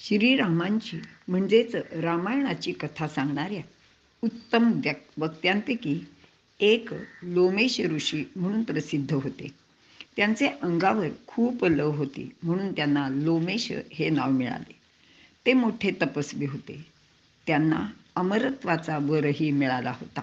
श्रीरामांची म्हणजेच रामायणाची कथा सांगणाऱ्या उत्तम वक्त्यांपैकी एक लोमेश ऋषी म्हणून प्रसिद्ध होते. त्यांचे अंगावर खूप लव होती म्हणून त्यांना लोमेश हे नाव मिळाले. ते मोठे तपस्वी होते. त्यांना अमरत्वाचा वरही मिळाला होता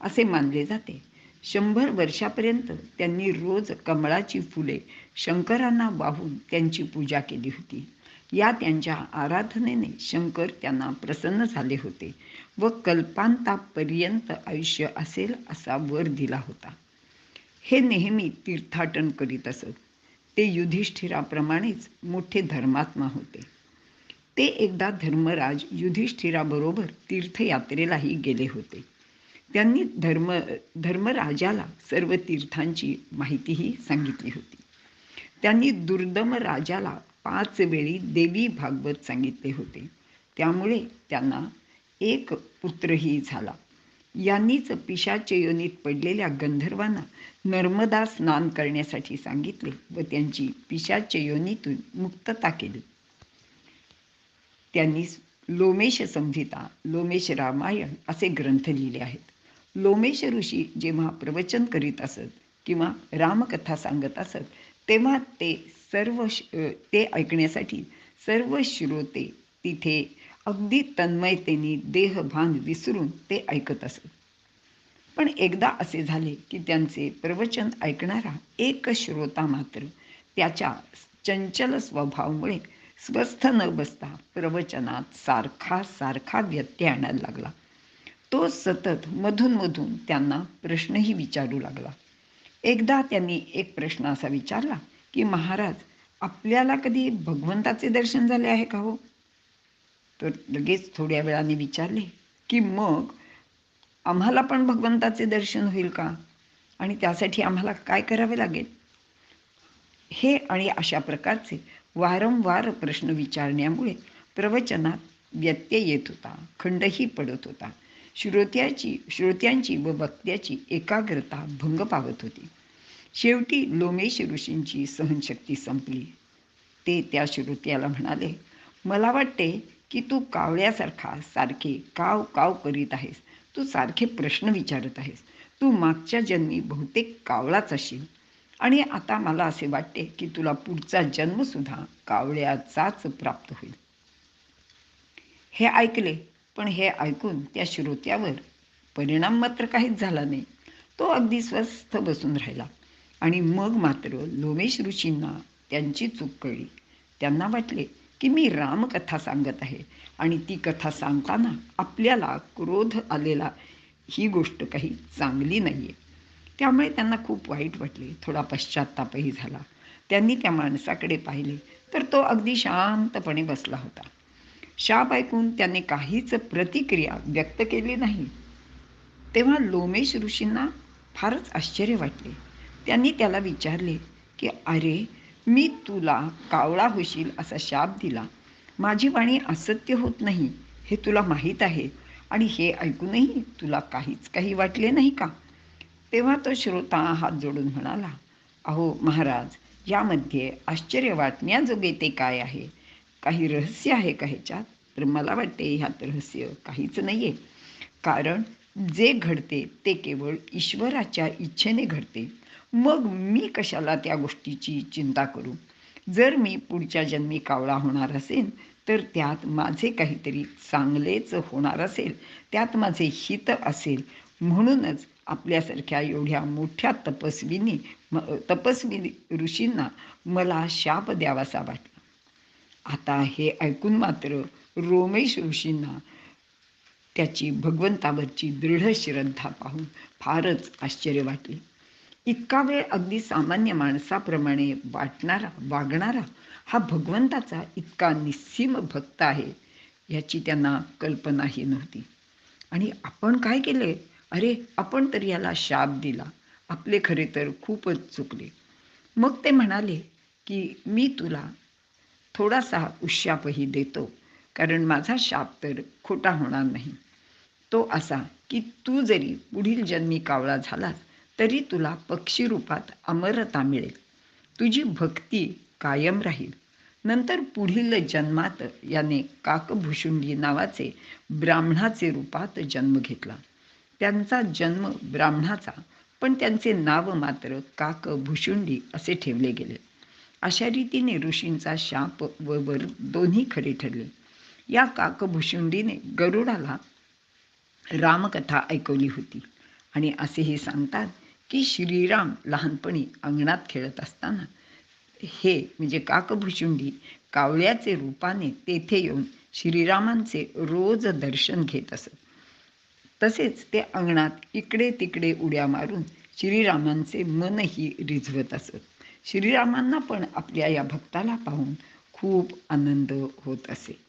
असे मानले जाते. 100 वर्षापर्यंत त्यांनी रोज कमळाची फुले शंकरांना वाहून त्यांची पूजा केली होती. या त्यांच्या आराधनेने शंकर त्यांना प्रसन्न झाले होते व कल्पांतापर्यंत आयुष्य असेल असा वर दिला होता. हे नेहमी तीर्थाटन करीत असत. ते युधिष्ठिराप्रमाणेच मोठे धर्मात्मा होते. ते एकदा धर्मराज युधिष्ठिराबरोबर तीर्थयात्रेलाही गेले होते. त्यांनी धर्मराजाला सर्व तीर्थांची माहितीही सांगितली होती. त्यांनी दुर्दम राजाला 5 वेळी देवी भागवत सांगितले होते. त्यामुळे त्यांना एक पुत्रही झाला. यांनीच पिशाच योनीत पडलेल्या गंधर्वांना नर्मदा स्नान करण्यासाठी सांगितले व त्यांची पिशाच योनीतून मुक्तता केली. त्यांनी लोमेश संहिता, लोमेश रामायण असे ग्रंथ लिहिले आहेत. लोमेश ऋषी जेव्हा प्रवचन करीत असत किंवा रामकथा सांगत असत तेव्हा ते ऐकण्यासाठी सर्व श्रोते तिथे अगदी तन्मयतेने देहभान विसरून ते ऐकत असत. पण एकदा असे झाले की त्यांचे प्रवचन ऐकणारा एक श्रोता मात्र त्याच्या चंचल स्वभावामुळे स्वस्थ न बसता प्रवचनात सारखा व्यत्यय आणायला लागला. तो सतत मधून त्यांना प्रश्नही विचारू लागला. एकदा त्यांनी एक प्रश्न असा विचारला की महाराज, आपल्याला कधी भगवंताचे दर्शन झाले आहे का हो? तर लगेच थोड्या वेळाने विचारले की मग आम्हाला पण भगवंताचे दर्शन होईल का आणि त्यासाठी आम्हाला काय करावे लागेल? हे आणि अशा प्रकारचे वारंवार प्रश्न विचारण्यामुळे प्रवचनात व्यत्यय येत होता, खंडही पडत होता. श्रोत्यांची व वक्त्याची एकाग्रता भंग पावत होती. शेवटी लोमेश ऋषींची सहनशक्ती संपली. ते त्या श्रोत्याला म्हणाले, मला वाटते की तू कावळ्यासारखा सारखे काव काव करीत आहेस. तू सारखे प्रश्न विचारत आहेस. तू मागच्या जन्मी बहुतेक कावळाच असशील आणि आता मला असे वाटते की तुला पुढचा जन्मसुद्धा कावळ्याचाच प्राप्त होईल. हे ऐकले, पण हे ऐकून त्या श्रोत्यावर परिणाम मात्र काहीच झाला नाही. तो अगदी स्वस्थ बसून राहिला. आणि मग मात्र लोमेश ऋषींना त्यांची चूक कळली. त्यांना वाटले की मी रामकथा सांगत आहे आणि ती कथा सांगताना आपल्याला क्रोध आलेला ही गोष्ट काही चांगली नाही आहे. त्यामुळे त्यांना खूप वाईट वाटले. थोडा पश्चात्तापही झाला. त्यांनी त्या माणसाकडे पाहिले तर तो अगदी शांतपणे बसला होता. शाप ऐकून त्याने काहीच प्रतिक्रिया व्यक्त केली नाही. तेव्हा लोमेश ऋषींना फारच आश्चर्य वाटले. त्यांनी त्याला विचारले की अरे, मी तुला कावळा होशील असा शाप दिला. माझी वाणी असत्य होत नाही हे तुला माहीत आहे आणि हे ऐकूनही तुला काही वाटले नाही का? तेव्हा तो श्रोता हात जोडून म्हणाला, अहो महाराज, यामध्ये आश्चर्य वाटण्याजोगे ते काय आहे? काही रहस्य आहे का ह्याच्यात? तर मला वाटते ह्यात रहस्य काहीच नाही आहे. कारण जे घडते ते केवळ ईश्वराच्या इच्छेने घडते. मग मी कशाला त्या गोष्टीची चिंता करू? जर मी पुढच्या जन्मी कावळा होणार असेल तर त्यात माझे काहीतरी चांगलेच होणार असेल, त्यात माझे हित असेल. म्हणूनच आपल्यासारख्या एवढ्या मोठ्या तपस्वी ऋषींना मला शाप द्यावासा वाटला. आता हे ऐकून मात्र रोमेश ऋषींना त्याची भगवंतावरची दृढ श्रद्धा पाहून फारच आश्चर्य वाटले. इतका वेळ अगदी सामान्य माणसाप्रमाणे वागणारा हा भगवंताचा इतका निस्सीम भक्त आहे याची त्यांना कल्पनाही नव्हती. आणि आपण काय केले? अरे, आपण तर याला शाप दिला. आपले खरे तर खूपच चुकले. मग ते म्हणाले की मी तुला थोडासा उशापही देतो, कारण माझा शाप तर खोटा होणार नाही. तो असा की तू जरी पुढील जन्मी कावळा झालास तरी तुला पक्षी रूपात अमरता मिळेल. तुझी भक्ती कायम राहील. नंतर पुढील जन्मात याने काकभुशुंडी नावाचे ब्राह्मणाचे रूपात जन्म घेतला. त्यांचा जन्म ब्राह्मणाचा, पण त्यांचे नाव मात्र काकभुशुंडी असे ठेवले गेले. अशा रीतीने ऋषींचा शाप व वर दोन्ही खरे ठरले. या काकभुशुंडीने गरुडाला रामकथा ऐकवली होती आणि असेही सांगतात की श्रीराम लहानपणी अंगणात खेळत असताना हे म्हणजे काकभुशुंडी कावळ्याचे रूपाने तेथे येऊन श्रीरामांचे रोज दर्शन घेत असत. तसेच ते अंगणात इकडे तिकडे उड्या मारून श्रीरामांचे मनही रिझवत असत. श्रीरामांना पण आपल्या या भक्ताला पाहून खूप आनंद होत असे.